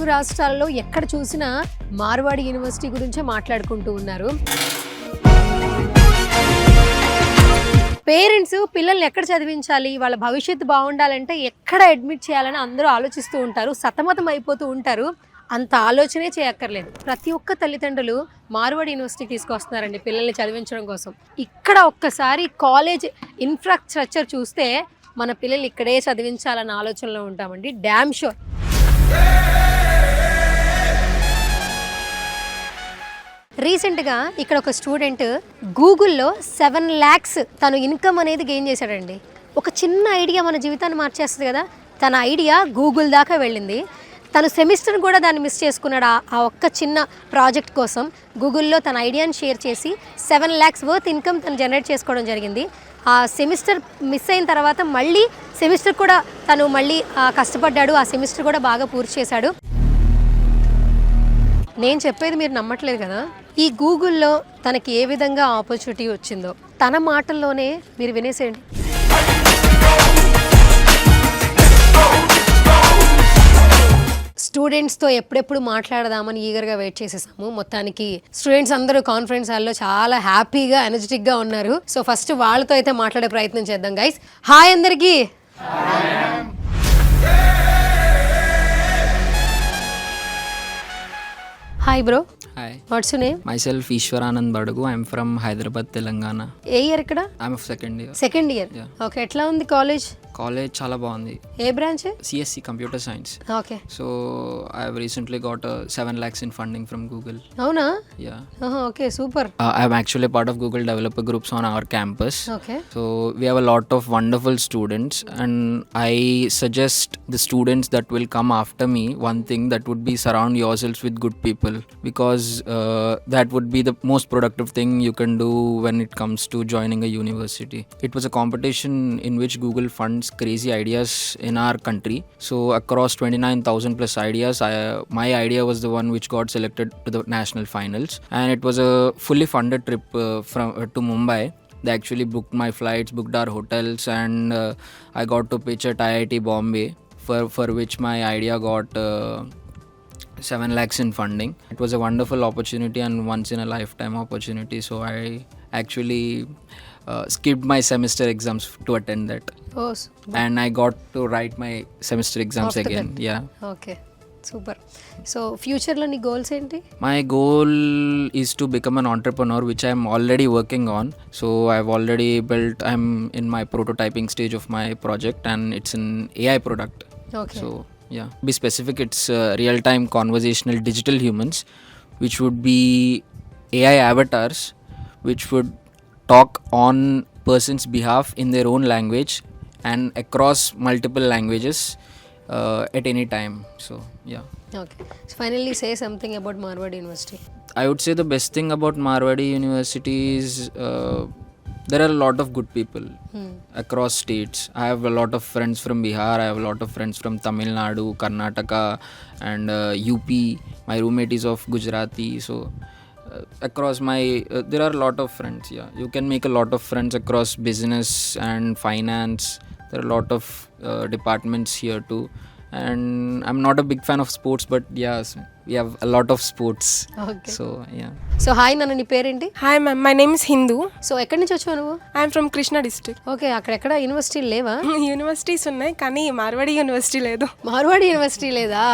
తెలుగు రాష్ట్రాల్లో ఎక్కడ చూసినా మార్వాడి యూనివర్సిటీ గురించే మాట్లాడుకుంటూ ఉన్నారు. పేరెంట్స్ పిల్లల్ని ఎక్కడ చదివించాలి, వాళ్ళ భవిష్యత్తు బాగుండాలంటే ఎక్కడ అడ్మిట్ చేయాలని అందరూ ఆలోచిస్తూ ఉంటారు, సతమతం అయిపోతూ ఉంటారు. అంత ఆలోచనే చేయక్కర్లేదు. ప్రతి ఒక్క తల్లిదండ్రులు మార్వాడి యూనివర్సిటీకి తీసుకొస్తున్నారండి పిల్లల్ని చదివించడం కోసం. ఇక్కడ ఒక్కసారి కాలేజ్ ఇన్ఫ్రాస్ట్రక్చర్ చూస్తే మన పిల్లలు ఇక్కడే చదివించాలన్న ఆలోచనలో ఉంటామండి. Damn sure. రీసెంట్గా ఇక్కడ ఒక స్టూడెంట్ గూగుల్లో 7 lakhs తను ఇన్కమ్ అనేది గెయిన్ చేశాడండి. ఒక చిన్న ఐడియా మన జీవితాన్ని మార్చేస్తుంది కదా. తన ఐడియా గూగుల్ దాకా వెళ్ళింది. తను సెమిస్టర్ కూడా దాన్ని మిస్ చేసుకున్నాడు. ఆ ఒక్క చిన్న ప్రాజెక్ట్ కోసం గూగుల్లో తన ఐడియాని షేర్ చేసి 7 lakhs వర్త్ ఇన్కమ్ తను జనరేట్ చేసుకోవడం జరిగింది. ఆ సెమిస్టర్ మిస్ అయిన తర్వాత మళ్ళీ సెమిస్టర్ కూడా తను మళ్ళీ కష్టపడ్డాడు. ఆ సెమిస్టర్ కూడా బాగా పూర్తి చేశాడు. నేను చెప్పేది మీరు నమ్మట్లేదు కదా. ఈ గూగుల్లో తనకి ఏ విధంగా ఆపర్చునిటీ వచ్చిందో తన మాటల్లోనే మీరు వినేసేయండి. స్టూడెంట్స్తో ఎప్పుడెప్పుడు మాట్లాడదామని ఈగర్గా వెయిట్ చేసేసాము. మొత్తానికి స్టూడెంట్స్ అందరూ కాన్ఫరెన్స్ హాల్లో చాలా హ్యాపీగా ఎనర్జెటిక్గా ఉన్నారు. సో ఫస్ట్ వాళ్ళతో అయితే మాట్లాడే ప్రయత్నం చేద్దాం గైస్. హాయ్ అందరికీ. Hi bro. Hi. What's your name? Myself Ishwaranand Badugu. I'm from Hyderabad, Telangana. ఏ ఇయర్ ఇక్కడ? I'm of second year. Second year. Okay, ఎట్లా ఉంది కాలేజ్? కాలేజ్ చాలా బాగుంది. ఏ బ్రాంచ్? CSC Computer Science. ఓకే. So I've recently got 7 lakhs in funding from Google. అవునా? Yeah. Okay, super. I'm actually part of Google developer groups on our campus. Okay. So we have a lot of wonderful students, and I suggest the students that will come after me one thing, that would be surround yourselves with good people, because that would be the most productive thing you can do when it comes to joining a university. It was a competition in which Google funds crazy ideas in our country. So across 29,000 plus ideas, my idea was the one which got selected to the national finals, and it was a fully funded trip to Mumbai. They actually booked my flights, booked our hotels, and I got to pitch at IIT Bombay, for which my idea got 7 lakhs in funding. It was a wonderful opportunity and once in a lifetime opportunity. So I actually skipped my semester exams to attend that. Oh, and I got to write my semester exams After again. that. Yeah. Okay, super. So ఫ్యూచర్లో నీ goals ఏంటి? My goal is to become an entrepreneur, which I'm already working on. So I've already I'm in my prototyping stage of my project, and it's an AI product. Okay. So yeah, be specific, it's real-time conversational digital humans, which would be AI avatars, which would talk on person's behalf in their own language and across multiple languages at any time. So yeah. Okay, so finally say something about Marwadi University. I would say the best thing about Marwadi University is there are a lot of good people across states. I have a lot of friends from Bihar, I have a lot of friends from Tamil Nadu, Karnataka, and UP. My roommate is of Gujarati. So across there are a lot of friends. Yeah, you can make a lot of friends across business and finance. There are a lot of departments here too. And I'm not a big fan of sports, but yes, we have a lot of sports. Okay. So yeah. So hi నాన్న, నీ పేరేంటి? Hi ma'am, my name is Hindu. So ఎక్కడి నుంచి వచ్చావు నువ్వు? I am from Krishna district. Okay, అక్కడెక్కడ university లేవా? Universities ఉన్నాయి కానీ మార్వాడి యూనివర్సిటీ లేదు. మార్వాడి యూనివర్సిటీ లేదా?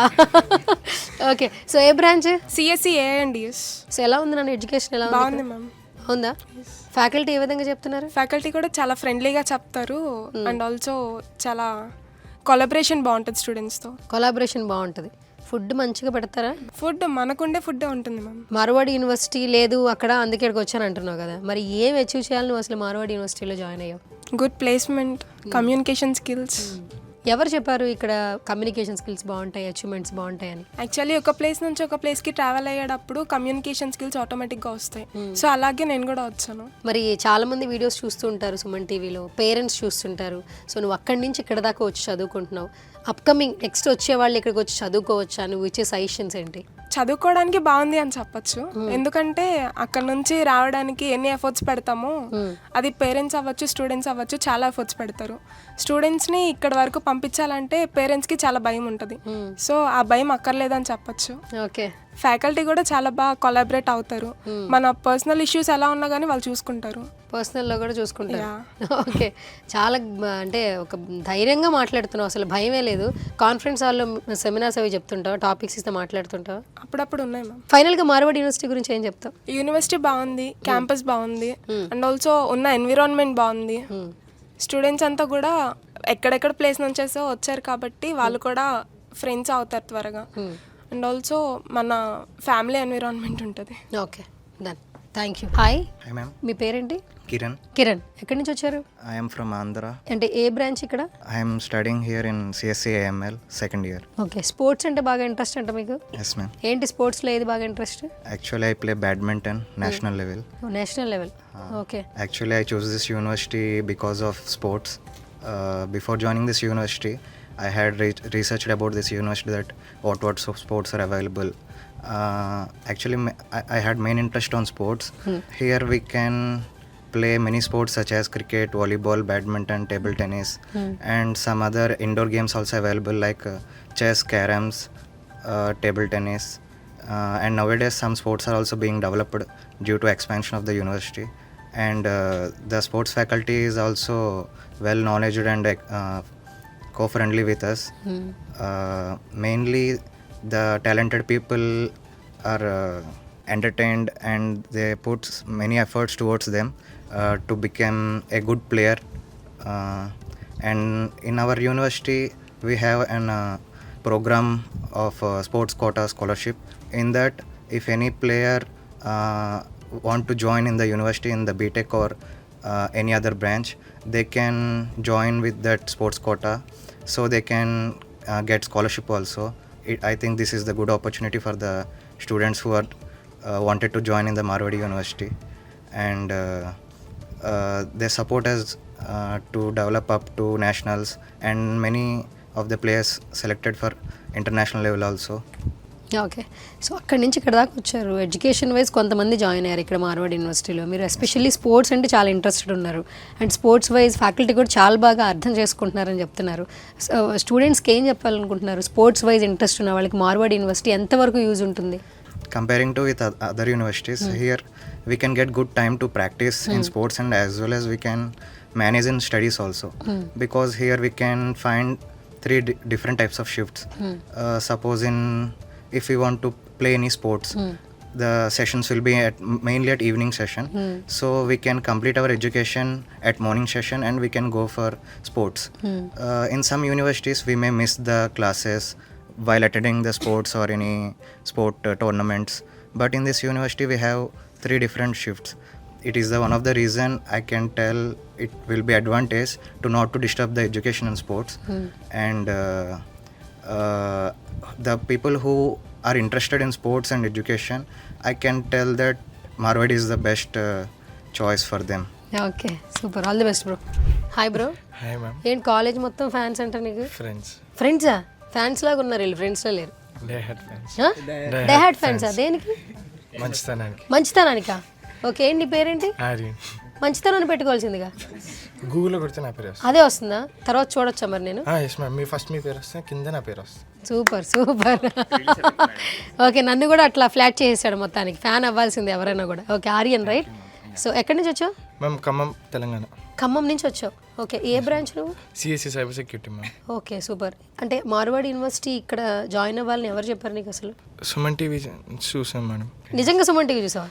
ఓకే, సో ఏ బ్రాంచ్? CSC AINDS. సో ఎలా ఉంది నాన్న ఎడ్యుకేషన్? ఎలా బాగుంది ఉంది? మ్యామ్. ఉందా? ఫ్యాకల్టీ ఏ విధంగా చెప్తున్నారు? ఫ్యాకల్టీ కూడా చాలా ఫ్రెండ్లీగా చెప్తారు, అండ్ ఆల్సో చాలా కొలాబరేషన్ బాగుంటుంది స్టూడెంట్స్తో. కొలాబరేషన్ బాగుంటుంది. ఫుడ్ మంచిగా పెడతారా? ఫుడ్ మనకుండే ఫుడ్ ఉంటుంది మ్యామ్. మార్వాడి యూనివర్సిటీ లేదు అక్కడ, అందుకే ఇక్కడికి వచ్చాను అంటున్నావు కదా. మరి ఏం అచీవ్ చేయాలి నువ్వు అసలు మార్వాడి యూనివర్సిటీలో జాయిన్ అయ్యావు? Good placement, communication skills. ఎవరు చెప్పారు ఇక్కడ కమ్యూనికేషన్ స్కిల్స్ బాగుంటాయి, అచీవ్మెంట్స్ బాగుంటాయని? యాక్చువల్లీ ఒక ప్లేస్ నుంచి ఒక ప్లేస్కి ట్రావెల్ అయ్యేటప్పుడు కమ్యూనికేషన్ స్కిల్స్ ఆటోమేటిక్గా వస్తాయి. సో అలాగే నేను కూడా వచ్చాను. మరి చాలా మంది వీడియోస్ చూస్తూ ఉంటారు సుమన్ టీవీలో, పేరెంట్స్ చూస్తుంటారు. సో నువ్వు అక్కడి నుంచి ఇక్కడ దాకా వచ్చి చదువుకుంటున్నావు. అప్కమింగ్ నెక్స్ట్ వచ్చే వాళ్ళు ఇక్కడికి వచ్చి చదువుకోవచ్చా? నువ్వు ఇచ్చే సజెషన్స్ ఏంటి? చదువుకోవడానికి బాగుంది అని చెప్పొచ్చు. ఎందుకంటే అక్కడ నుంచి రావడానికి ఎన్ని ఎఫర్ట్స్ పెడతామో అది పేరెంట్స్ అవ్వచ్చు, స్టూడెంట్స్ అవ్వచ్చు, చాలా ఎఫర్ట్స్ పెడతారు. స్టూడెంట్స్ని ఇక్కడ వరకు పంపించాలంటే పేరెంట్స్కి చాలా భయం ఉంటుంది. సో ఆ భయం అక్కర్లేదని చెప్పొచ్చు. ఓకే. ఫ్యాకల్టీ కూడా చాలా బాగా కొలాబరేట్ అవుతారు. మన పర్సనల్ ఇష్యూస్ ఎలా ఉన్నా కానీ వాళ్ళు చూసుకుంటారు. పర్సనల్లో కూడా చూసుకుంటారు. ఓకే, చాలా అంటే ఒక ధైర్యంగా మాట్లాడుతున్నావు, అసలు భయమే లేదు. కాన్ఫరెన్స్ హాల్లో సెమినార్స్ అవి చెప్తుంటావు, టాపిక్స్ ఇస్తే మాట్లాడుతుంటావు. అప్పుడప్పుడు ఉన్నాయి మ్యామ్. ఫైనల్గా మార్వాడి యూనివర్సిటీ గురించి ఏం చెప్తావు? యూనివర్సిటీ బాగుంది, క్యాంపస్ బాగుంది, అండ్ ఆల్సో ఉన్న ఎన్విరాన్మెంట్ బాగుంది. స్టూడెంట్స్ అంతా కూడా ఎక్కడెక్కడ ప్లేస్ నుంచేసో వచ్చారు కాబట్టి వాళ్ళు కూడా ఫ్రెండ్స్ అవుతారు త్వరగా. అండ్ ఆల్సో మన ఫ్యామిలీ ఎన్విరాన్మెంట్ ఉంటుంది. Okay, done, thank you. Hi Hi ma'am, మీ పేరేంటి? Kiran. కిరణ్. ఎక్కడి నుంచి వచ్చారు? I am from Andhra. అంటే ఏ బ్రాంచ్ ఇక్కడ? I am studying here in CSC AML second year. Okay, sports అంటే బాగా ఇంట్రెస్ట్ అంట మీకు? Yes ma'am. ఏంటి స్పోర్ట్స్లో ఏది బాగా interest? Actually I play badminton national level. National level. Okay. Actually I chose this university because of sports. Before joining this university, I had researched about this university that what sports are available. Actually I had main interest on sports. Here we can play many sports such as cricket, volleyball, badminton, table tennis, and some other indoor games also available like chess, caroms, table tennis, and nowadays some sports are also being developed due to expansion of the university. And the sports faculty is also well knowledgeable and co-friendly with us. Mainly the talented people are entertained and they put many efforts towards them to become a good player. And in our university we have an program of sports quota scholarship. In that, if any player want to join in the university in the BTech or any other branch, they can join with that sports quota, so they can get scholarship also. I think this is the good opportunity for the students who are wanted to join in the Marwadi University, and they support us to develop up to nationals, and many of the players selected for international level also. Okay, so అక్కడి నుంచి ఇక్కడ దాకా వచ్చారు. Education wise కొంతమంది join అయ్యారు ఇక్కడ మార్వాడి యూనివర్సిటీలో. మీరు ఎస్పెషల్లీ స్పోర్ట్స్ అంటే చాలా ఇంట్రెస్టెడ్ ఉన్నారు, అండ్ స్పోర్ట్స్ వైజ్ ఫ్యాకల్టీ కూడా చాలా బాగా అర్థం చేసుకుంటున్నారని చెప్తున్నారు. స్టూడెంట్స్కి ఏం చెప్పాలనుకుంటున్నారు? స్పోర్ట్స్ వైజ్ ఇంట్రెస్ట్ ఉన్న వాళ్ళకి మార్వాడి యూనివర్సిటీ ఎంతవరకు యూజ్ ఉంటుంది? Comparing to with other universities, here we can get good time to practice in sports, and as well as we can manage in studies also. Because here we can find three different types of shifts. Suppose if we want to play any sports, the sessions will be mainly at evening session. So we can complete our education at morning session and we can go for sports. In some universities we may miss the classes while attending the sports or any sport tournaments, but in this university we have three different shifts. It is the one of the reason I can tell it will be advantage to not to disturb the education and sports. And the people who are interested in sports and education, I can tell that Marwadi is the best choice for them. Okay, super, all the best bro. Hi bro. Hi ma'am. ఏంటి college మొత్తం fans అంట నీకు? Friends. ఫ్రెండ్సా? Fans లాగా ఉన్నారు వీళ్ళు, ఫ్రెండ్స్లో లేరు. They had friends. They had ఫ్యాన్సా? దేనికి? మంచితనానికి. మంచితనానికా? ఓకే, ఏంటి నీ పేరేంటి? ఆర్యన్. మంచితనాన్ని పెట్టుకోవాల్సిందిగా. గూగుల్లో కొడితే నా పేరు వస్తుంది. అదే వస్తుందా? తర్వాత చూడొచ్చా మరి నేను? ఎస్ మ్యామ్, మీ ఫస్ట్ మీ పేరు వస్తే కింద నా పేరు వస్తుంది. Super super. ఓకే, నన్ను కూడా అట్లా ఫ్లాట్ చేసేసాడు మొత్తానికి. ఫ్యాన్ అవ్వాల్సింది ఎవరైనా కూడా. Okay, Aryan right. సో ఎక్కడి నుంచి వచ్చావు? మ్యామ్ ఖమ్మం, తెలంగాణ. ఖమ్మం నుంచి వచ్చావు. ఓకే, ఏ బ్రాంచ్ నువ్వు? CSC cyber security ma'am. Okay, super. అంటే మార్వాడి యూనివర్సిటీ ఇక్కడ జాయిన్ అవ్వాలని ఎవరు చెప్పారు నీకు అసలు? సుమన్ టీవీ చూసాను మేడం. నిజంగా సుమన్ టీవీ చూసావా?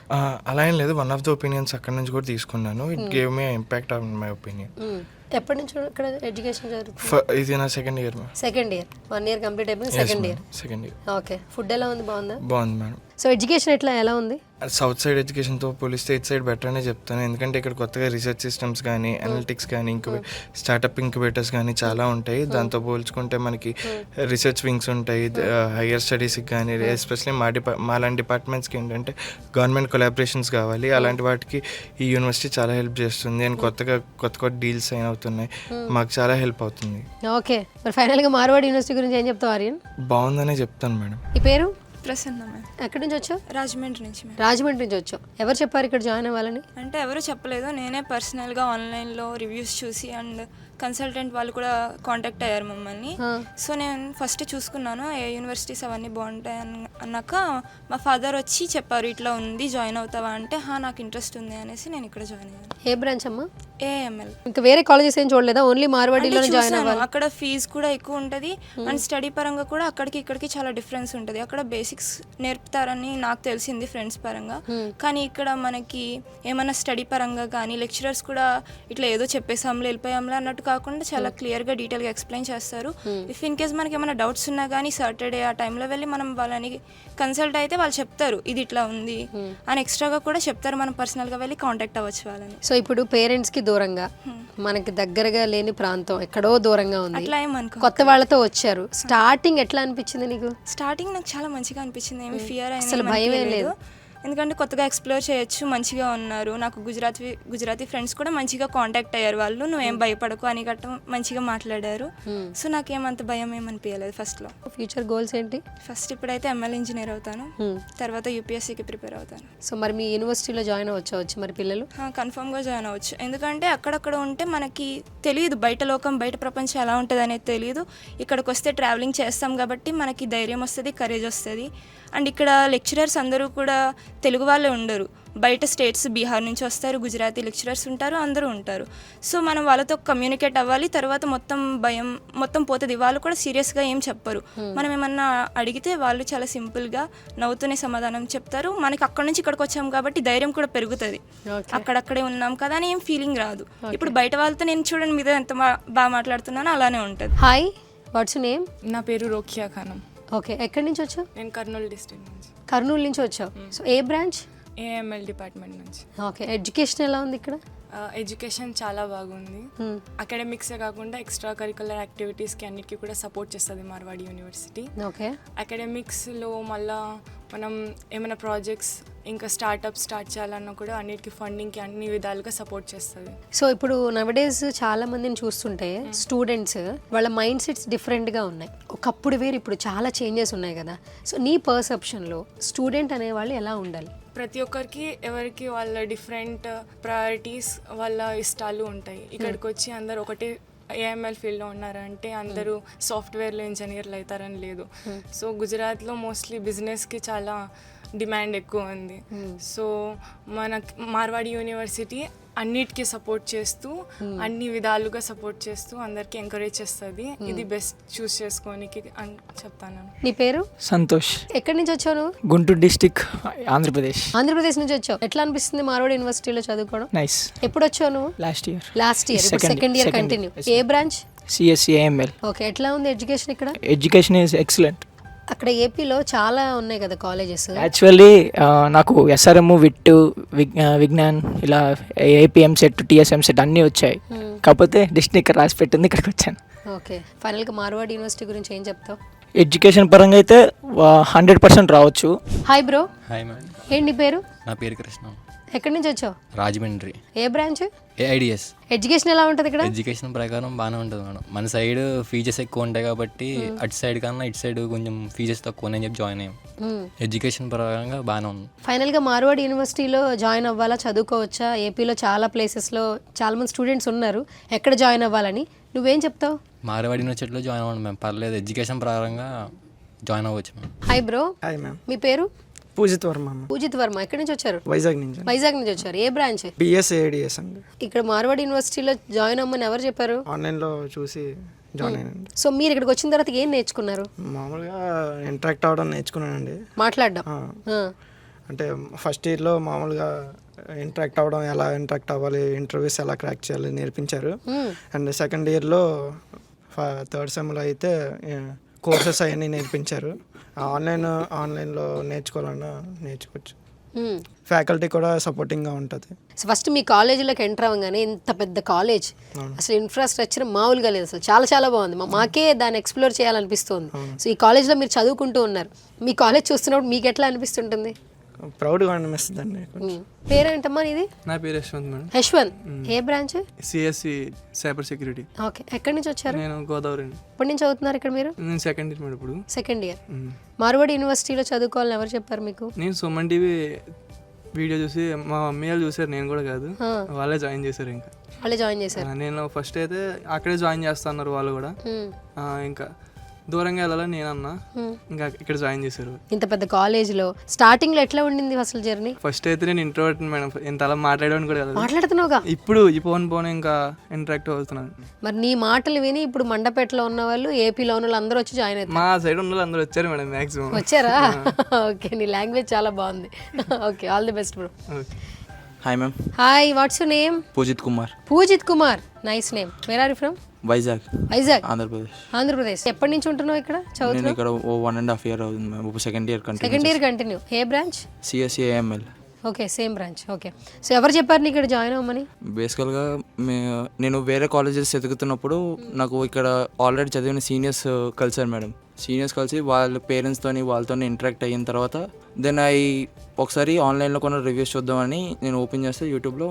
అలా ఏం లేదు, వన్ ఆఫ్ ద ఒపీనియన్స్ అక్కడ నుంచి కూడా తీసుకున్నాను. It gave me impact on my opinion. ఎప్పటి నుంచి ఇక్కడ ఎడ్యుకేషన్ జరుగుతుంది? ఇది నా second year ma'am. Second year, 1 year complete అయిపోయింది. Second year. ఓకే, ఫుడ్ ఎలా ఉంది? బాగుందా? బాగుంది మేడం. సో ఎడ్యుకేషన్ ఎలా ఉంది? సౌత్ సైడ్ ఎడ్యుకేషన్తో పోలిస్తే ఇట్ సైడ్ బెటర్ అనే చెప్తాను. ఎందుకంటే ఇక్కడ కొత్తగా రీసెర్చ్ సిస్టమ్స్ కానీ, అనలిటిక్స్ కానీ, స్టార్టప్ ఇంక్యుబేటర్స్ కానీ చాలా ఉంటాయి. దాంతో పోల్చుకుంటే మనకి రీసెర్చ్ వింగ్స్ ఉంటాయి. హయ్యర్ స్టడీస్కి కానీ, ఎస్పెషల్లీ మాలాంటి డిపార్ట్మెంట్స్కి ఏంటంటే గవర్నమెంట్ కొలాబరేషన్స్ కావాలి. అలాంటి వాటికి ఈ యూనివర్సిటీ చాలా హెల్ప్ చేస్తుంది. అండ్ కొత్త డీల్స్ అయిన అవుతున్నాయి, మాకు చాలా హెల్ప్ అవుతుంది. ఓకే, మరి ఫైనల్గా మార్వాడి యూనివర్సిటీ గురించి ఏం చెప్తావు ఆర్యన్? బాగుందనే చెప్తాను మేడం. ఈ పేరు? ప్రసన్న మ్యామ్. ఎక్కడి నుంచి వచ్చావు? రాజమండ్రి నుంచి మ్యామ్. రాజమండ్రి నుంచి వచ్చావు. ఎవరు చెప్పారు ఇక్కడ జాయిన్ అవ్వాలని? అంటే ఎవరు చెప్పలేదు, నేనే పర్సనల్గా ఆన్లైన్లో రివ్యూస్ చూసి అండ్ కన్సల్టెంట్ వాళ్ళు కూడా కాంటాక్ట్ అయ్యారు మమ్మల్ని. సో నేను ఫస్ట్ చూసుకున్నాను ఏ యూనివర్సిటీస్ అవన్నీ బాగుంటాయి అన్నాక మా ఫాదర్ వచ్చి చెప్పారు ఇట్లా ఉంది జాయిన్ అవుతావా అంటే నాకు ఇంట్రెస్ట్ ఉంది అనేసి నేను ఇక్కడ జాయిన్ అయ్యాను. ఏ బ్రాంచ్ అమ్మా? ఏఎంఎల్. ఇంకా వేరే కాలేజెస్ ఏం చూడలేదా? ఓన్లీ మార్వాడిలోనే జాయిన్ అవ్వాలి? అక్కడ ఫీజు కూడా ఎక్కువ ఉంటుంది అండ్ స్టడీ పరంగా కూడా అక్కడికి ఇక్కడికి చాలా డిఫరెన్స్ ఉంటుంది. అక్కడ బేసిక్స్ నేర్పుతారని నాకు తెలిసింది ఫ్రెండ్స్ పరంగా, కానీ ఇక్కడ మనకి ఏమైనా స్టడీ పరంగా కానీ లెక్చరర్స్ కూడా ఇట్లా ఏదో చెప్పేసాంలే వెళ్ళిపోయాంలే అన్నట్టు కాకుండా చాలా క్లియర్గా డీటెయిల్గా ఎక్స్ప్లెయిన్ చేస్తారు. ఇఫ్ ఇన్ కేస్ మనకి ఏమైనా డౌట్స్ ఉన్నా కానీ సాటర్డే ఆ టైంలో వెళ్ళి మనం వాళ్ళని కన్సల్ట్ అయితే వాళ్ళు చెప్తారు ఇది ఇట్లా ఉంది అని ఎక్స్ట్రాగా కూడా చెప్తారు. మనం పర్సనల్గా వెళ్ళి కాంటాక్ట్ అవ్వచ్చు వాళ్ళని. సో ఇప్పుడు పేరెంట్స్కి దూరంగా మనకి దగ్గరగా లేని ప్రాంతం ఎక్కడో దూరంగా ఉంది, అట్లా ఏమనుకో కొత్త వాళ్ళతో వచ్చారు. స్టార్టింగ్ ఎట్లా అనిపించింది నీకు? స్టార్టింగ్ నాకు చాలా మంచిగా అనిపించింది, ఏమి ఫియర్ అసలు భయమే లేదు. ఎందుకంటే కొత్తగా ఎక్స్ప్లోర్ చేయొచ్చు, మంచిగా ఉన్నారు. నాకు గుజరాతీ ఫ్రెండ్స్ కూడా మంచిగా కాంటాక్ట్ అయ్యారు. వాళ్ళు నువ్వేం భయపడకు అని గట్ట మంచిగా మాట్లాడారు. సో నాకేమంత భయం ఏమనిపించలేదు ఫస్ట్లో. ఫ్యూచర్ గోల్స్ ఏంటి? ఫస్ట్ ఇప్పుడైతే ఎంఎల్ ఇంజనీర్ అవుతాను, తర్వాత యూపీఎస్సీకి ప్రిపేర్ అవుతాను. సో మరి మీ యూనివర్సిటీలో జాయిన్ అవ్వచ్చు మరి పిల్లలు? కన్ఫర్మ్గా జాయిన్ అవ్వచ్చు, ఎందుకంటే అక్కడక్కడ ఉంటే మనకి తెలియదు బయట లోకం బయట ప్రపంచం ఎలా ఉంటుంది అనేది తెలియదు. ఇక్కడికి వస్తే ట్రావెలింగ్ చేస్తాం కాబట్టి మనకి ధైర్యం వస్తుంది, కరేజ్ వస్తుంది. అండ్ ఇక్కడ లెక్చరర్స్ అందరూ కూడా తెలుగు వాళ్ళే ఉండరు, బయట స్టేట్స్ బీహార్ నుంచి వస్తారు, గుజరాతీ లెక్చరర్స్ ఉంటారు, అందరూ ఉంటారు. సో మనం వాళ్ళతో కమ్యూనికేట్ అవ్వాలి. తర్వాత భయం మొత్తం పోతుంది. వాళ్ళు కూడా సీరియస్గా ఏం చెప్పరు. మనం ఏమన్నా అడిగితే వాళ్ళు చాలా సింపుల్గా నవ్వుతూనే సమాధానం చెప్తారు. మనకి అక్కడ నుంచి ఇక్కడికి వచ్చాం కాబట్టి ధైర్యం కూడా పెరుగుతుంది. అక్కడక్కడే ఉన్నాం కదా అని ఏం ఫీలింగ్ రాదు. ఇప్పుడు బయట వాళ్ళతో నేను చూడండి మీద ఎంత బాగా మాట్లాడుతున్నానో అలానే ఉంటుంది. Hi, what's name? నా పేరు రోకియా ఖానం. ఓకే, ఎక్కడి నుంచి వచ్చావు? నేను కర్నూలు డిస్ట్రిక్ట్ నుంచి. కర్నూలు నుంచి వచ్చావు. సో ఏ బ్రాంచ్? ఏఎంఎల్ డిపార్ట్మెంట్ నుంచి. ఓకే, ఎడ్యుకేషన్ ఎలా ఉంది ఇక్కడ? ఎడ్యుకేషన్ చాలా బాగుంది. అకాడమిక్సే కాకుండా ఎక్స్ట్రా కరికులర్ యాక్టివిటీస్కి అన్నిటికీ కూడా సపోర్ట్ చేస్తుంది మార్వాడి యూనివర్సిటీ. ఓకే, అకాడమిక్స్లో మళ్ళా మనం ఏమైనా ప్రాజెక్ట్స్ ఇంకా స్టార్ట్ చేయాలన్నా కూడా అన్నిటికీ ఫండింగ్కి అన్ని విధాలుగా సపోర్ట్ చేస్తుంది. సో ఇప్పుడు నవడేస్ చాలా మందిని చూస్తుంటే స్టూడెంట్స్ వాళ్ళ మైండ్ సెట్స్ డిఫరెంట్గా ఉన్నాయి. ఒకప్పుడు వేరు, ఇప్పుడు చాలా చేంజెస్ ఉన్నాయి కదా. సో నీ పర్సెప్షన్లో స్టూడెంట్ అనేవాళ్ళు ఎలా ఉండాలి? ప్రతి ఒక్కరికి ఎవరికి వాళ్ళ డిఫరెంట్ ప్రయారిటీస్ వాళ్ళ ఇష్టాలు ఉంటాయి. ఇక్కడికి వచ్చి అందరు ఒకటే ఏఎంఎల్ ఫీల్డ్లో ఉన్నారంటే అందరూ సాఫ్ట్వేర్లో ఇంజనీర్లు అవుతారని లేదు. సో గుజరాత్లో మోస్ట్లీ బిజినెస్కి చాలా డిమాండ్ ఎక్కువ ఉంది. సో మన మార్వాడి యూనివర్సిటీ అన్నిటికీ సపోర్ట్ చేస్తూ అన్ని విధాలుగా సపోర్ట్ చేస్తూ అందరికి ఎంకరేజ్ చేస్తుంది. ఇది బెస్ట్ చూస్ చేసుకోనికి అని చెప్తాను. నీ పేరు? సంతోష్. ఎక్కడి నుంచి వచ్చావు నువ్వు? గుంటూరు డిస్టిక్, ఆంధ్రప్రదేశ్. ఆంధ్రప్రదేశ్ నుంచి వచ్చావు. ఎట్లా అనిపిస్తుంది మార్వాడి యూనివర్సిటీలో చదువుకోవడం? నైస్. ఎప్పుడు వచ్చావు నువ్వు? Last year. Second year continue. ఏ బ్రాంచ్? CSC AML. ఓకే, ఎట్లా ఉంది ఎడ్యుకేషన్ ఇక్కడ? Education is excellent. అక్కడ ఏపీలో చాలా ఉన్నాయి కదా కాలేజెస్. యాక్చువల్లీ నాకు ఎస్ఆర్ఎం, విట్, విజ్ఞాన్, ఇలా ఏపీఎం సెట్, టీఎస్ఎం సెట్ అన్నీ వచ్చాయి. కాకపోతే డెస్టినీ ఇక్కడ రాసి పెట్టింది, ఇక్కడికి వచ్చాను. ఓకే, ఫైనల్గా మార్వాడి యూనివర్సిటీ గురించి ఏం చెప్తావు? ఎడ్యుకేషన్ పరంగా అయితే 100% రావచ్చు. Hi bro. Hi ma'am. ఏంటి పేరు? నా పేరు కృష్ణ. ఎక్కడి నుంచి వచ్చావు? రాజమండ్రి. ఏ బ్రాంచ్? ఏఐడిఎస్. ఎడ్యుకేషన్ ఎలా ఉంటుంది ఇక్కడ? ఎడ్యుకేషన్ ప్రకారం బాగానే ఉంటుంది మేడం. మన సైడ్ ఫీజెస్ ఎక్కువ ఉంటాయి కాబట్టి అటు సైడ్ కన్నా ఇటు సైడ్ కొంచెం ఫీజెస్ తక్కువ అని చెప్పి జాయిన్ అయ్యాం. ఎడ్యుకేషన్ పరంగా బాగానే ఉంది. ఫైనల్గా మార్వాడి యూనివర్సిటీలో జాయిన్ అవ్వాలా, చదువుకోవచ్చా? ఏపీలో చాలా ప్లేసెస్లో చాలా మంది స్టూడెంట్స్ ఉన్నారు, ఎక్కడ జాయిన్ అవ్వాలని నువ్వేం చెప్తావు? మార్వాడి యూనివర్సిటీలో జాయిన్ అవ్వండి మ్యామ్, పర్లేదు. ఎడ్యుకేషన్ ప్రకారంగా జాయిన్ అవ్వచ్చు ma'am. Hi bro. Hi ma'am. మీ పేరు? పూజిత్ వర్మ. పూజిత్ వర్మ. ఎక్కడి నుంచి వచ్చారు? వైజాగ్ నుంచి. వైజాగ్ నుంచి వచ్చారు. ఏ బ్రాంచ్? బిఎస్ఏడిఎస్ అండి. ఇక్కడ మార్వాడి యూనివర్సిటీలో జాయిన్ అవ్వమని ఎవరు చెప్పారు? ఆన్లైన్లో చూసి జాయిన్ అయ్యానండి. సో మీరు ఇక్కడికి వచ్చిన తర్వాత ఏం నేర్చుకున్నారు? మామూలుగా ఇంటరాక్ట్ అవ్వడం నేర్చుకున్నానండి. మాట్లాడడం. అంటే ఫస్ట్ ఇయర్లో మామూలుగా ఇంటరాక్ట్ అవ్వడం, ఎలా ఇంటరాక్ట్ అవ్వాలి, ఇంటర్వ్యూస్ ఎలా క్రాక్ చేయాలి నేర్పించారు. అండ్ సెకండ్ ఇయర్లో థర్డ్ సెమ్లో అయితే కోర్సెస్ అవన్నీ నేర్పించారు. ఆన్లైన్లో నేర్చుకోవాలన్నా నేర్చుకోవచ్చు. ఫ్యాకల్టీ కూడా సపోర్టింగ్గా ఉంటుంది. సో ఫస్ట్ మీ కాలేజీలోకి ఎంటర్ అవ్వగానే ఇంత పెద్ద కాలేజ్, అసలు ఇన్ఫ్రాస్ట్రక్చర్ మామూలుగా లేదు, అసలు చాలా చాలా బాగుంది. మాకే దాన్ని ఎక్స్ప్లోర్ చేయాలనిపిస్తుంది. సో ఈ కాలేజ్లో మీరు చదువుకుంటూ ఉన్నారు, మీ కాలేజ్ చూస్తున్నప్పుడు మీకు ఎట్లా అనిపిస్తుంటుంది? ప్రౌడ్గా అనిపిస్తుంది అండి. పేరేంటమ్మా ఇది? నా పేరు యశ్వంత్ మేడం. యశ్వంత్, ఏ branch? CSC cyber security. Okay, ఎక్కడి నుంచి వచ్చారు? నేను గోదావరి అండి. ఎప్పటి నుంచి చదువుతున్నారు ఇక్కడ మీరు? నేను సెకండ్ ఇయర్ మేడం ఇప్పుడు. Second year. మార్వాడి యూనివర్సిటీలో చదువుకోవాలని ఎవరు చెప్పారు మీకు? నేను సుమన్ టీవీ వీడియో చూసి మా మమ్మీ వాళ్ళు చూసారు, నేను కూడా కాదు, వాళ్ళే జాయిన్ చేశారు. ఇంకా వాళ్ళే జాయిన్ చేశారు. నేను ఫస్ట్ అయితే అక్కడే జాయిన్ చేస్తా అన్నారు వాళ్ళు కూడా. ఇంకా దూరంగా వెళ్ళాలని నేను అన్నా, ఇంకా ఇక్కడ జాయిన్ చేశారు. ఇంత పెద్ద కాలేజ్లో స్టార్టింగ్లో ఎట్లా ఉండింది అసలు జర్నీ? ఫస్ట్ అయితే నేను ఇంట్రోవర్ట్ మేడం, ఇంత అలా మాట్లాడడానికి కూడా వెళ్ళదు. మాట్లాడుతున్నావుగా? ఇప్పుడు ఈ పోను ఇంకా ఇంటరాక్టివ్ అవుతున్నాను. మరి నీ మాటలు విని ఇప్పుడు మండపేటలో ఉన్న వాళ్ళు, ఏపీలో ఉన్న వాళ్ళు అందరూ వచ్చి జాయిన్ అవుతారు. మా సైడ్ ఉన్న వాళ్ళు అందరూ వచ్చారు మేడం మ్యాక్సిమం. వచ్చారా? ఓకే, నీ లాంగ్వేజ్ చాలా బాగుంది. Okay, all the best bro. Okay. Hi ma'am. Hi, what's your name? Pujith Kumar. Pujith Kumar, nice name. Where are you from? Vizag. Vizag, Andhra Pradesh. Andhra Pradesh. ఎప్పటి నుంచి ఉంటున్నావు ఇక్కడ? నేను చదువుతున్నావు? ఇక్కడ 1.5 year అవుతుంది ma'am. Second year continue. Second year continue. ఏ branch? CSC AML. Okay, same branch. Okay, so ఎవరు చెప్పారు నీకు ఇక్కడ జాయిన్ అవ్వమని? బేసికల్గా నేను వేరే కాలేజెస్ ఎదుగుతున్నప్పుడు నాకు ఇక్కడ ఆల్రెడీ చదివిన సీనియర్స్ కలిసారు మేడం. సీనియర్స్ కలిసి వాళ్ళ పేరెంట్స్తోని వాళ్ళతో ఇంటరాక్ట్ అయిన తర్వాత దెన్ ఒకసారి ఆన్లైన్లో కొన్ని రివ్యూస్ చూద్దామని నేను ఓపెన్ చేస్తే యూట్యూబ్లో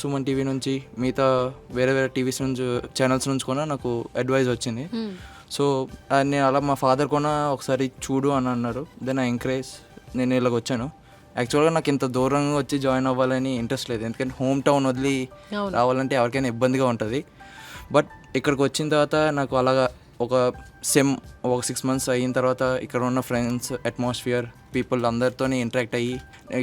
సుమన్ టీవీ నుంచి మిగతా వేరే వేరే టీవీస్ నుంచి ఛానల్స్ నుంచి కూడా నాకు అడ్వైజ్ వచ్చింది. సో నేను అలా మా ఫాదర్ కూడా ఒకసారి చూడు అని అన్నారు. దెన్ ఎంకరేజ్ నేను ఇలాగ వచ్చాను. యాక్చువల్గా నాకు ఇంత దూరంగా వచ్చి జాయిన్ అవ్వాలని ఇంట్రెస్ట్ లేదు, ఎందుకంటే హోమ్ టౌన్ వదిలి రావాలంటే ఎవరికైనా ఇబ్బందిగా ఉంటుంది. బట్ ఇక్కడికి వచ్చిన తర్వాత నాకు అలాగా ఒక 6 months అయిన తర్వాత ఇక్కడ ఉన్న ఫ్రెండ్స్, అట్మాస్ఫియర్, పీపుల్ అందరితో ఇంటరాక్ట్ అయ్యి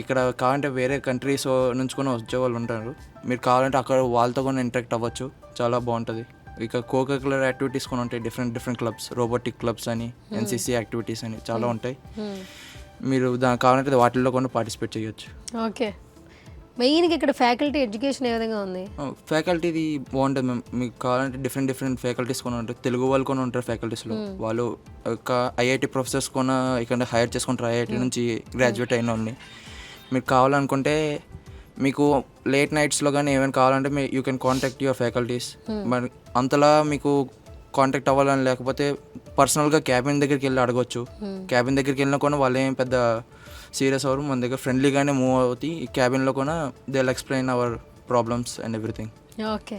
ఇక్కడ కావాలంటే వేరే కంట్రీస్ నుంచి కూడా వచ్చేవాళ్ళు ఉంటారు. మీరు కావాలంటే అక్కడ వాళ్ళతో కూడా ఇంటరాక్ట్ అవ్వచ్చు, చాలా బాగుంటుంది. ఇక కోకరికులర్ యాక్టివిటీస్ కూడా ఉంటాయి, డిఫరెంట్ క్లబ్స్, రోబోటిక్ క్లబ్స్ అని, ఎన్సీసీ యాక్టివిటీస్ అని చాలా ఉంటాయి. మీరు దానికి కావాలంటే వాటిల్లో కూడా పార్టిసిపేట్ చేయొచ్చు. ఓకే, మెయిన్గా ఇక్కడ ఫ్యాకల్టీ ఎడ్యుకేషన్ ఏ విధంగా ఉంది? ఫ్యాకల్టీది బాగుంటుంది మ్యామ్. మీకు కావాలంటే డిఫరెంట్ ఫ్యాకల్టీస్ కూడా ఉంటారు. తెలుగు వాళ్ళు కూడా ఉంటారు ఫ్యాకల్టీస్లో. వాళ్ళు ఐఐటి ప్రొఫెసర్స్ కూడా ఇక్కడ హైర్ చేసుకుంటారు, ఐఐటి నుంచి గ్రాడ్యుయేట్ అయిన వాళ్ళని. మీకు కావాలనుకుంటే మీకు లేట్ నైట్స్లో కానీ ఏమైనా కావాలంటే you can contact your faculties. మరి అంతలా మీకు కాంటాక్ట్ అవ్వాలని లేకపోతే పర్సనల్గా క్యాబిన్ దగ్గరికి వెళ్ళి అడగొచ్చు. క్యాబిన్ దగ్గరికి వెళ్ళినా కూడా వాళ్ళు ఏం పెద్ద సీరియస్ అవ్వరు, మన దగ్గర ఫ్రెండ్లీగానే మూవ్ అవుతాయి. ఈ క్యాబిన్లో కూడా they will explain our problems and everything. Okay,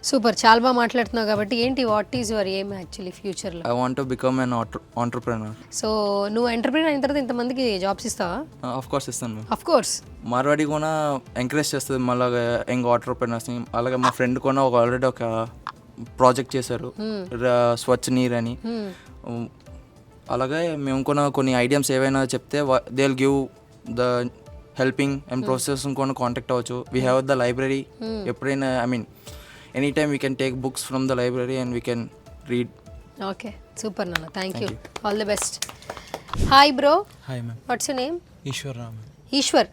super, చాలా బాగా మాట్లాడుతున్నావు. కాబట్టి ఏంటి, what is your aim actually ఫ్యూచర్లో? I want to become an entrepreneur. So నువ్వు ఎంటర్ప్రెనర్ అయిన తర్వాత ఇంతమందికి జాబ్స్ ఇస్తావా? ఆఫ్ కోర్స్ ఇస్తాను మ్యామ్. Of course. మార్వాడి కూడా ఎంకరేజ్ చేస్తుంది మళ్ళీ యంగ్ ఆంటర్ప్రెనర్స్ని. అలాగే మా ఫ్రెండ్ కూడా ఆల్రెడీ ఒక ప్రాజెక్ట్ చేశారు, స్వచ్ఛ నీర్ అని. అలాగే మేము కూడా కొన్ని ఐడియాస్ ఏవైనా చెప్తే they will give the helping and process కూడా కాంటాక్ట్ అవ్వచ్చు. We have the library. ఎప్పుడైనా any time we can take books from the library and we can read. Okay, super నాన్న, thank you, all the best. Hi bro. Hi ma'am. What's your name? Eshwar Ram. Eshwar.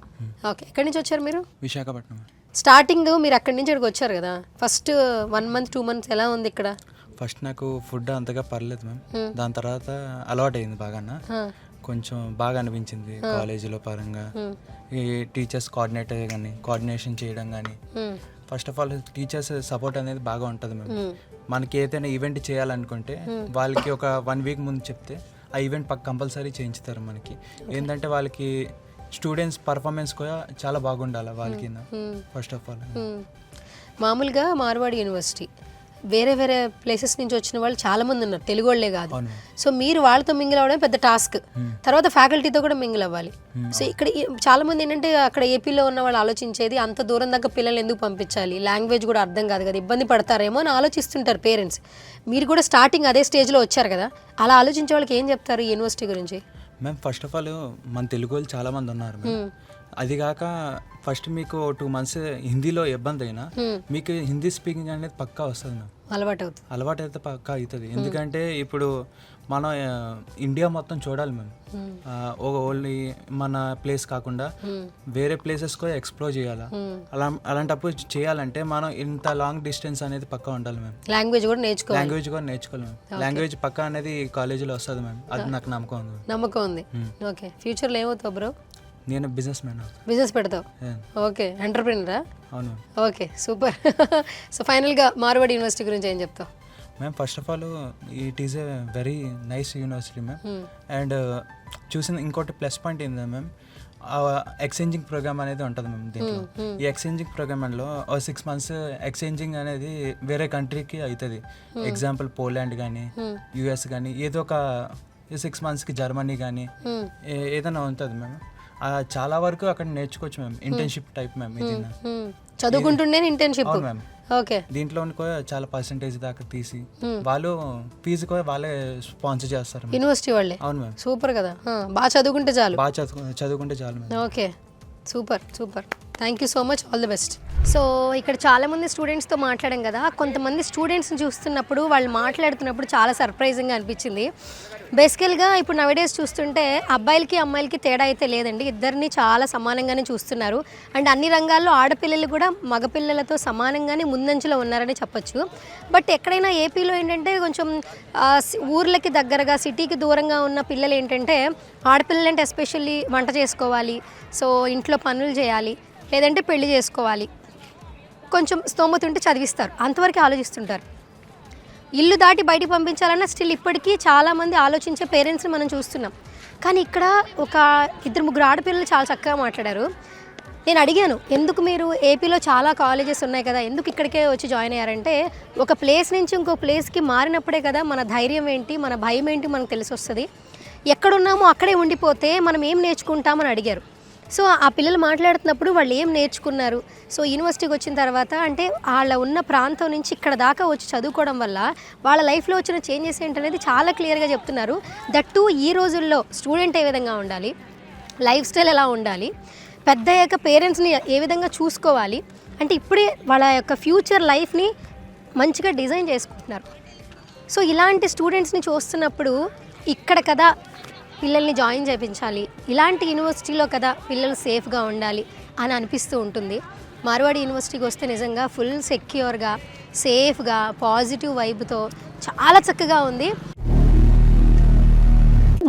Okay, ఎక్కడి నుంచి వచ్చారు మీరు? Visakhapatnam. Starting మీరు అక్కడి నుంచి ఇక్కడికి వచ్చారు కదా, ఫస్ట్ 1 month 2 months ఎలా ఉంది ఇక్కడ? ఫస్ట్ నాకు ఫుడ్ అంతగా పర్లేదు మ్యామ్. దాని తర్వాత అలవాటు అయింది బాగా, కొంచెం బాగా అనిపించింది కాలేజీలో పరంగా. ఈ టీచర్స్ కోఆర్డినేషన్ చేయడం కానీ, first of all teachers support అనేది బాగా ఉంటుంది మ్యామ్. మనకి ఏదైనా ఈవెంట్ చేయాలనుకుంటే వాళ్ళకి ఒక 1 week ముందు చెప్తే ఆ ఈవెంట్ కంపల్సరీ చేయించుతారు మనకి. ఏంటంటే వాళ్ళకి స్టూడెంట్స్ పర్ఫార్మెన్స్ కూడా చాలా బాగుండాలి వాళ్ళకి ఫస్ట్ ఆఫ్ ఆల్. మామూలుగా మార్వాడి యూనివర్సిటీ వేరే వేరే ప్లేసెస్ నుంచి వచ్చిన వాళ్ళు చాలా మంది ఉన్నారు, తెలుగు వాళ్ళే కాదు. సో మీరు వాళ్ళతో మింగిల్ అవ్వడం పెద్ద టాస్క్. తర్వాత ఫ్యాకల్టీతో కూడా మింగిల్ అవ్వాలి. సో ఇక్కడ చాలా మంది ఏంటంటే అక్కడ ఏపీలో ఉన్న వాళ్ళు ఆలోచించేది అంత దూరం దాకా పిల్లలు ఎందుకు పంపించాలి, లాంగ్వేజ్ కూడా అర్థం కాదు కదా, ఇబ్బంది పడతారేమో అని ఆలోచిస్తుంటారు పేరెంట్స్. మీరు కూడా స్టార్టింగ్ అదే స్టేజ్లో వచ్చారు కదా, అలా ఆలోచించే వాళ్ళకి ఏం చెప్తారు ఈ యూనివర్సిటీ గురించి? మ్యామ్ ఫస్ట్ ఆఫ్ ఆల్ మన తెలుగు వాళ్ళు చాలా మంది ఉన్నారు మ్యామ్. అది కాక ఫస్ట్ మీకు 2 months హిందీలో ఇబ్బంది అయినా మీకు హిందీ స్పీకింగ్ అనేది పక్కా వస్తుంది మ్యామ్. అలవాటు అయితే పక్కా అవుతుంది. ఎందుకంటే ఇప్పుడు మనం ఇండియా మొత్తం చూడాలి మ్యామ్. ఓన్లీ మన ప్లేస్ కాకుండా వేరే ప్లేసెస్ కూడా ఎక్స్ప్లోర్ చేయాలి. అలాంటప్పుడు చేయాలంటే మనం ఇంత లాంగ్ డిస్టెన్స్ అనేది పక్కా ఉండాలి మ్యామ్. లాంగ్వేజ్ కూడా నేర్చుకోవాలి మ్యామ్. లాంగ్వేజ్ పక్కా అనేది కాలేజీలో వస్తుంది మ్యామ్. అది నాకు నమ్మకం ఉంది. ఓకే, ఫ్యూచర్లో ఏమవుతావు బ్రో? నేను బిజినెస్ పెడతావు. ఓకే, ఎంటర్ప్రెనరా? అవును. Okay, super. సో ఫైనల్గా మార్వాడి యూనివర్సిటీ గురించి ఏం చెప్తావు? Ma'am first of all it is a very nice university ma'am. And చూసిన ఇంకోటి ప్లస్ పాయింట్ ఏంటంటే మ్యామ్, ఎక్స్చేంజింగ్ ప్రోగ్రామ్ అనేది ఉంటుంది మ్యామ్ దీంట్లో. ఈ ఎక్స్చేంజింగ్ ప్రోగ్రామ్లో 6 months ఎక్స్చేంజింగ్ అనేది వేరే కంట్రీకి అవుతుంది. ఎగ్జాంపుల్ పోలాండ్ కానీ యూఎస్ కానీ ఏదో ఒక 6 monthsకి జర్మనీ కానీ ఏదైనా ఉంటుంది మ్యామ్. చాలా వరకు అక్కడ నేర్చుకోవచ్చు మ్యామ్. ఇంటర్న్షిప్ టైప్ మ్యామ్ ఇది. చదువుకుంటుండే ఇంటర్న్షిప్. అవును మ్యామ్. ఓకే. దీంట్లో కూడా చాలా పర్సెంటేజ్ దాకా తీసి వాళ్ళు ఫీజు కూడా వాళ్ళే స్పాన్సర్ చేస్తారు యూనివర్సిటీ వాళ్ళే. అవును మ్యామ్. సూపర్ కదా, బాగా చదువుకుంటే చాలు. బాగా చదువుకుంటే చాలు ma'am. Okay, super super. Thank you so much, all the best. So ఇక్కడ చాలామంది స్టూడెంట్స్తో మాట్లాడాం కదా, కొంతమంది స్టూడెంట్స్ని చూస్తున్నప్పుడు వాళ్ళు మాట్లాడుతున్నప్పుడు చాలా సర్ప్రైజింగ్గా అనిపించింది. బేసికల్గా ఇప్పుడు నవేడేస్ చూస్తుంటే అబ్బాయిలకి అమ్మాయిలకి తేడా అయితే లేదండి, ఇద్దరిని చాలా సమానంగానే చూస్తున్నారు. అండ్ అన్ని రంగాల్లో ఆడపిల్లలు కూడా మగపిల్లలతో సమానంగానే ముందంచులో ఉన్నారని చెప్పొచ్చు. బట్ ఎక్కడైనా ఏపీలో ఏంటంటే కొంచెం ఊర్లకి దగ్గరగా సిటీకి దూరంగా ఉన్న పిల్లలు ఏంటంటే ఆడపిల్లలంటే ఎస్పెషల్లీ వంట చేసుకోవాలి, సో ఇంట్లో పనులు చేయాలి, లేదంటే పెళ్లి చేసుకోవాలి, కొంచెం స్తోమత ఉంటే చదివిస్తారు, అంతవరకు ఆలోచిస్తుంటారు. ఇల్లు దాటి బయటికి పంపించాలన్నా స్టిల్ ఇప్పటికీ చాలామంది ఆలోచించే పేరెంట్స్ని మనం చూస్తున్నాం. కానీ ఇక్కడ ఒక 2-3 ఆడపిల్లలు చాలా చక్కగా మాట్లాడారు. నేను అడిగాను, ఎందుకు మీరు ఏపీలో చాలా కాలేజెస్ ఉన్నాయి కదా, ఎందుకు ఇక్కడికే వచ్చి జాయిన్ అయ్యారంటే, ఒక ప్లేస్ నుంచి ఇంకో ప్లేస్కి మారినప్పుడే కదా మన ధైర్యం ఏంటి, మన భయం ఏంటి మనకు తెలిసి వస్తుంది. ఎక్కడున్నామో అక్కడే ఉండిపోతే మనం ఏం నేర్చుకుంటామని అడిగారు. సో ఆ పిల్లలు మాట్లాడుతున్నప్పుడు వాళ్ళు ఏం నేర్చుకున్నారు, సో యూనివర్సిటీకి వచ్చిన తర్వాత అంటే వాళ్ళ ఉన్న ప్రాంతం నుంచి ఇక్కడ దాకా వచ్చి చదువుకోవడం వల్ల వాళ్ళ లైఫ్లో వచ్చిన చేంజెస్ ఏంటనేది చాలా క్లియర్గా చెప్తున్నారు. దట్టు ఈ రోజుల్లో స్టూడెంట్ ఏ విధంగా ఉండాలి, లైఫ్ స్టైల్ ఎలా ఉండాలి, పెద్ద అయ్యాక పేరెంట్స్ని ఏ విధంగా చూసుకోవాలి, అంటే ఇప్పుడే వాళ్ళ యొక్క ఫ్యూచర్ లైఫ్ని మంచిగా డిజైన్ చేసుకుంటున్నారు. సో ఇలాంటి స్టూడెంట్స్ని చూస్తున్నప్పుడు ఇక్కడ కదా పిల్లల్ని జాయిన్ చేయించాలి, ఇలాంటి యూనివర్సిటీలో కదా పిల్లలు సేఫ్గా ఉండాలి అని అనిపిస్తూ ఉంటుంది. మార్వాడి యూనివర్సిటీకి వస్తే నిజంగా ఫుల్ సెక్యూర్గా, సేఫ్గా, పాజిటివ్ వైబ్తో చాలా చక్కగా ఉంది.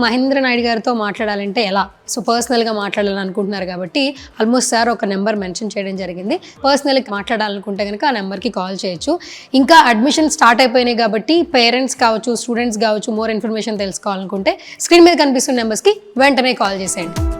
మహేంద్ర నాయుడు గారితో మాట్లాడాలంటే ఎలా, సో పర్సనల్గా మాట్లాడాలని అనుకుంటున్నారు కాబట్టి ఆల్మోస్ట్ సార్ ఒక నెంబర్ మెన్షన్ చేయడం జరిగింది. పర్సనల్గా మాట్లాడాలనుకుంటే కనుక ఆ నెంబర్కి కాల్ చేయొచ్చు. ఇంకా అడ్మిషన్ స్టార్ట్ అయిపోయినాయి కాబట్టి పేరెంట్స్ కావచ్చు, స్టూడెంట్స్ కావచ్చు, మోర్ ఇన్ఫర్మేషన్ తెలుసుకోవాలనుకుంటే స్క్రీన్ మీద కనిపిస్తున్న నెంబర్స్కి వెంటనే కాల్ చేసేయండి.